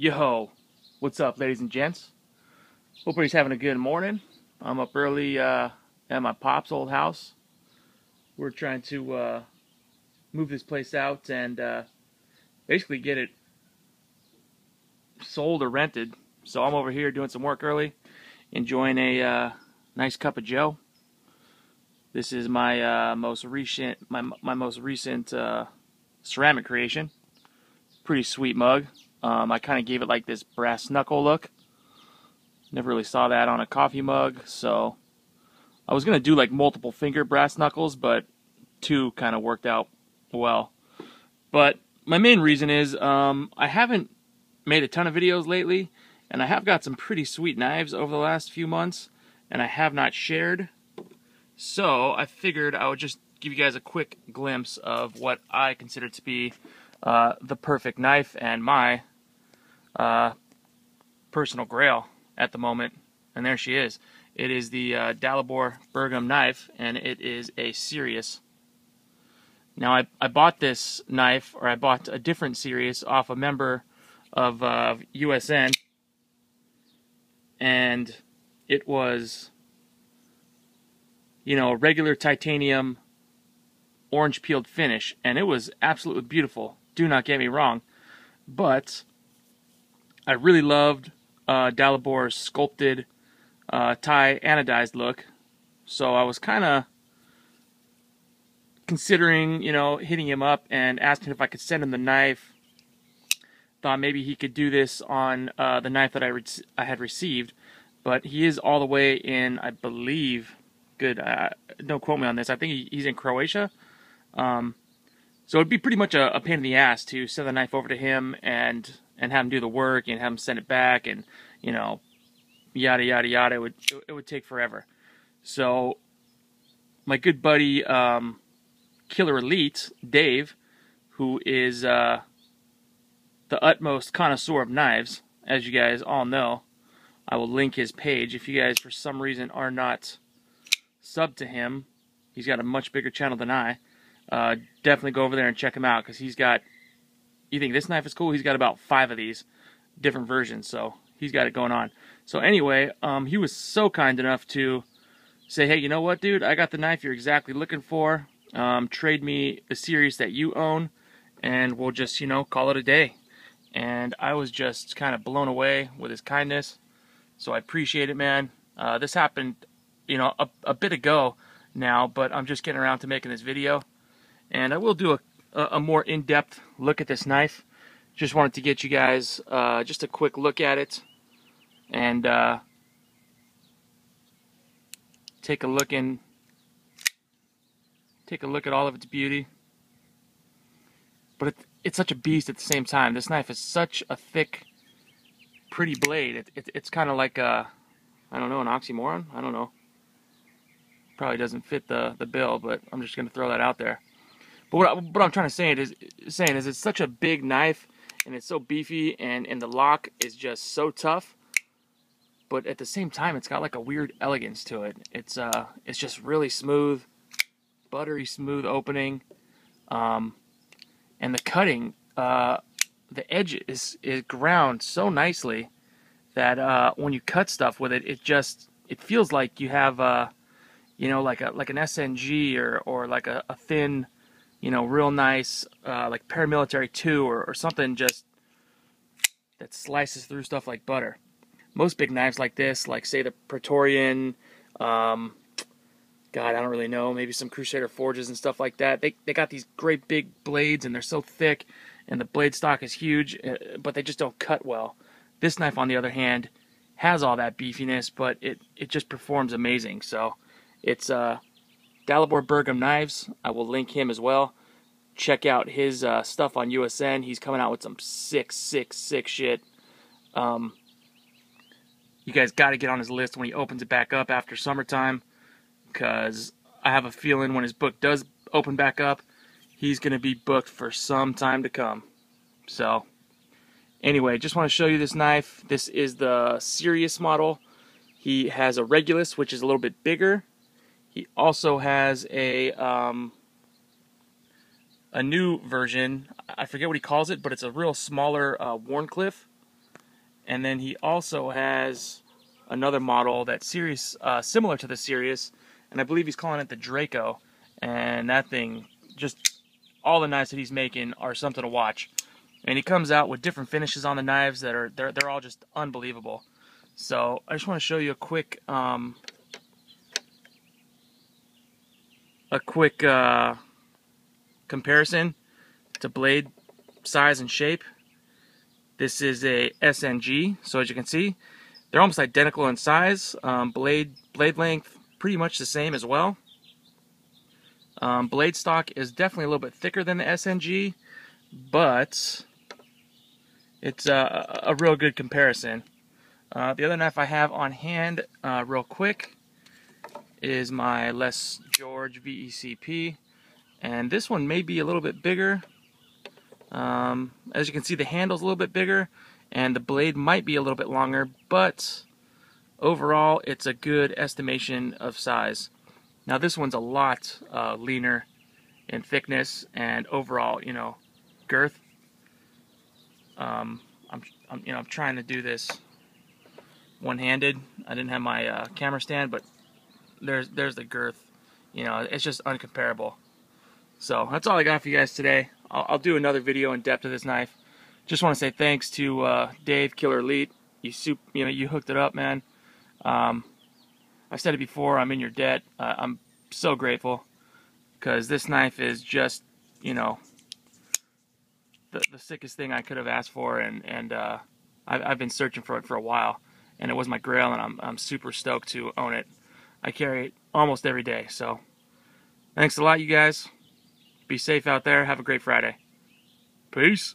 Yo, what's up, ladies and gents? Hope everybody's having a good morning. I'm up early at my pop's old house. We're trying to move this place out and basically get it sold or rented. So I'm over here doing some work early, enjoying a nice cup of Joe. This is my most recent ceramic creation. Pretty sweet mug. I kind of gave it like this brass knuckle look. Never really saw that on a coffee mug, so I was gonna do like multiple finger brass knuckles, but two kind of worked out well. But my main reason is I haven't made a ton of videos lately, and I have got some pretty sweet knives over the last few months, and I have not shared. So I figured I would just give you guys a quick glimpse of what I consider to be the perfect knife and my personal grail at the moment. And there she is. It is the Dalibor Bergam knife, and it is a Sirius. Now I bought this knife, or I bought a different Sirius off a member of USN, and it was, you know, a regular titanium orange peeled finish, and it was absolutely beautiful. Do not get me wrong, but I really loved Dalibor's sculpted Thai anodized look, so I was kind of considering, you know, hitting him up and asking if I could send him the knife. Thought maybe he could do this on the knife that I had received, but he is all the way in, I believe, don't quote me on this, I think he's in Croatia. So it'd be pretty much a pain in the ass to send the knife over to him and have him do the work and have him send it back, and, you know, yada yada yada. It would take forever. So my good buddy Killer Elite Dave, who is the utmost connoisseur of knives, as you guys all know, I will link his page. If you guys for some reason are not subbed to him, he's got a much bigger channel than I. Definitely go over there and check him out, because he's got, you think this knife is cool? He's got about 5 of these different versions, so he's got it going on. So anyway, he was so kind enough to say, hey, you know what, dude? I got the knife you're exactly looking for. Trade me the series that you own, and we'll just, you know, call it a day. And I was just kind of blown away with his kindness, so I appreciate it, man. This happened, you know, a bit ago now, but I'm just getting around to making this video. And I will do a more in-depth look at this knife. Just wanted to get you guys just a quick look at it, and take a look at all of its beauty. But it's such a beast at the same time. This knife is such a thick, pretty blade. It's kind of like I don't know, an oxymoron. I don't know. Probably doesn't fit the bill, but I'm just gonna throw that out there. But what I'm trying to say is it's such a big knife, and it's so beefy, and the lock is just so tough. But at the same time, it's got like a weird elegance to it. It's just really smooth, buttery smooth opening, and the cutting, the edge is ground so nicely that when you cut stuff with it, it feels like you have you know, like an SNG or like a thin, you know, real nice, like paramilitary 2 or something just that slices through stuff like butter. Most big knives like this, like say the Praetorian, God, I don't really know, maybe some Crusader Forges and stuff like that. They got these great big blades, and they're so thick, and the blade stock is huge, but they just don't cut well. This knife, on the other hand, has all that beefiness, but it just performs amazing. So it's Dalibor Bergam Knives. I will link him as well. Check out his stuff on USN. He's coming out with some sick shit. You guys got to get on his list when he opens it back up after summertime, because I have a feeling when his book does open back up, he's going to be booked for some time to come. So anyway, just want to show you this knife. This is the Sirius model. He has a Regulus, which is a little bit bigger. He also has a new version. I forget what he calls it, but it's a real smaller Wharncliffe. And then he also has another model that's similar to the Sirius, and I believe he's calling it the Draco. And that thing, just all the knives that he's making are something to watch. And he comes out with different finishes on the knives that are they're all just unbelievable. So I just want to show you a quick comparison to blade size and shape. This is a SNG, so as you can see, they're almost identical in size. Blade length pretty much the same as well. Blade stock is definitely a little bit thicker than the SNG, but it's a real good comparison. The other knife I have on hand, real quick, is my Les George VECP, and this one may be a little bit bigger. As you can see, the handle's a little bit bigger, and the blade might be a little bit longer, but overall, it's a good estimation of size. Now, this one's a lot leaner in thickness and overall, you know, girth. I'm trying to do this one-handed. I didn't have my camera stand, but there's the girth. You know, it's just uncomparable. So that's all I got for you guys today. I'll do another video in depth of this knife. Just want to say thanks to Dave Killer Elite. You hooked it up, man. I've said it before. I'm in your debt. I'm so grateful because this knife is just, you know, the sickest thing I could have asked for, and I've been searching for it for a while, and it was my Grail, and I'm super stoked to own it. I carry it almost every day. So thanks a lot, you guys. Be safe out there. Have a great Friday. Peace.